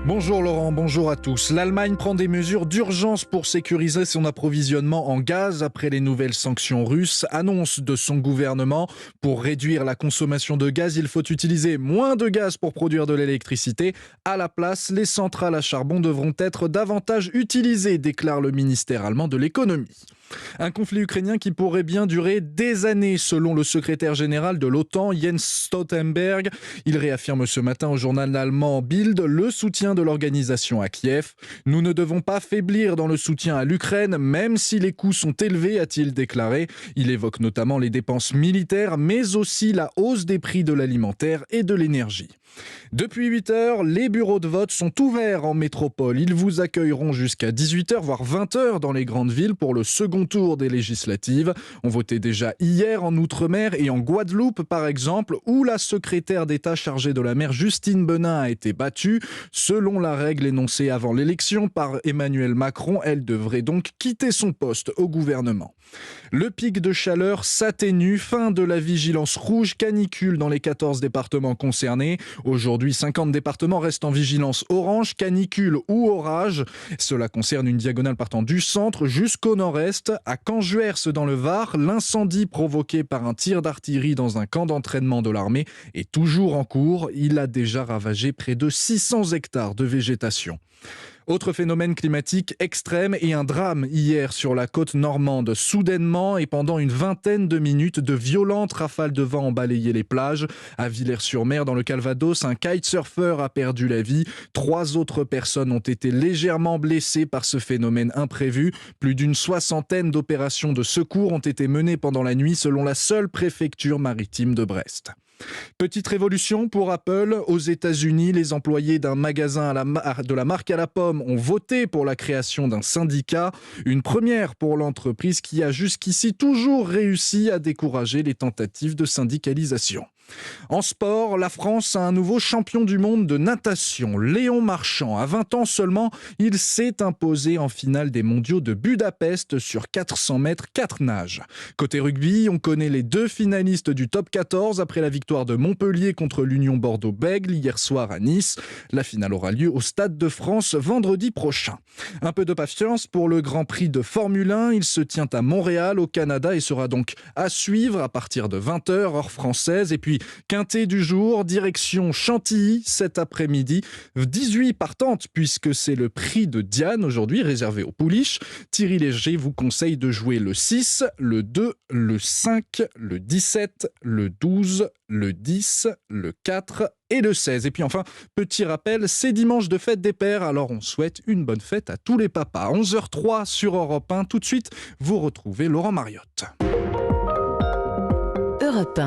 Bonjour Laurent, bonjour à tous. L'Allemagne prend des mesures d'urgence pour sécuriser son approvisionnement en gaz après les nouvelles sanctions russes. Annonce de son gouvernement, pour réduire la consommation de gaz, il faut utiliser moins de gaz pour produire de l'électricité. À la place, les centrales à charbon devront être davantage utilisées, déclare le ministère allemand de l'économie. Un conflit ukrainien qui pourrait bien durer des années, selon le secrétaire général de l'OTAN, Jens Stoltenberg. Il réaffirme ce matin au journal allemand Bild le soutien de l'organisation à Kiev. « Nous ne devons pas faiblir dans le soutien à l'Ukraine, même si les coûts sont élevés », a-t-il déclaré. Il évoque notamment les dépenses militaires, mais aussi la hausse des prix de l'alimentaire et de l'énergie. Depuis 8 heures, les bureaux de vote sont ouverts en métropole. Ils vous accueilleront jusqu'à 18 heures, voire 20 heures dans les grandes villes pour le second tour des législatives. On votait déjà hier en Outre-mer et en Guadeloupe, par exemple, où la secrétaire d'État chargée de la mer Justine Benin a été battue. Selon la règle énoncée avant l'élection par Emmanuel Macron, elle devrait donc quitter son poste au gouvernement. Le pic de chaleur s'atténue, fin de la vigilance rouge canicule dans les 14 départements concernés. Aujourd'hui, 50 départements restent en vigilance orange, canicule ou orage. Cela concerne une diagonale partant du centre jusqu'au nord-est. À Canjuers dans le Var, l'incendie provoqué par un tir d'artillerie dans un camp d'entraînement de l'armée est toujours en cours. Il a déjà ravagé près de 600 hectares de végétation. Autre phénomène climatique extrême et un drame hier sur la côte normande. Soudainement et pendant une vingtaine de minutes, de violentes rafales de vent ont balayé les plages. À Villers-sur-Mer, dans le Calvados, un kitesurfer a perdu la vie. 3 autres personnes ont été légèrement blessées par ce phénomène imprévu. Plus d'une soixantaine d'opérations de secours ont été menées pendant la nuit selon la seule préfecture maritime de Brest. Petite révolution pour Apple. Aux États-Unis, les employés d'un magasin de la marque à la pomme ont voté pour la création d'un syndicat. Une première pour l'entreprise qui a jusqu'ici toujours réussi à décourager les tentatives de syndicalisation. En sport, la France a un nouveau champion du monde de natation, Léon Marchand. À 20 ans seulement, il s'est imposé en finale des mondiaux de Budapest sur 400 mètres 4 nages. Côté rugby, on connaît les 2 finalistes du top 14 après la victoire de Montpellier contre l'Union Bordeaux-Bègles hier soir à Nice. La finale aura lieu au Stade de France vendredi prochain. Un peu de patience pour le Grand Prix de Formule 1. Il se tient à Montréal, au Canada, et sera donc à suivre à partir de 20h, heure française. Et puis, quintet du jour, direction Chantilly cet après-midi. 18 partantes puisque c'est le prix de Diane aujourd'hui, réservé aux pouliches. Thierry Léger vous conseille de jouer le 6, le 2, le 5, le 17, le 12, le 10, le 4 et le 16. Et puis enfin, petit rappel, c'est dimanche de fête des pères, alors on souhaite une bonne fête à tous les papas. 11h03 sur Europe 1. Tout de suite, vous retrouvez Laurent Mariotte. Europe 1.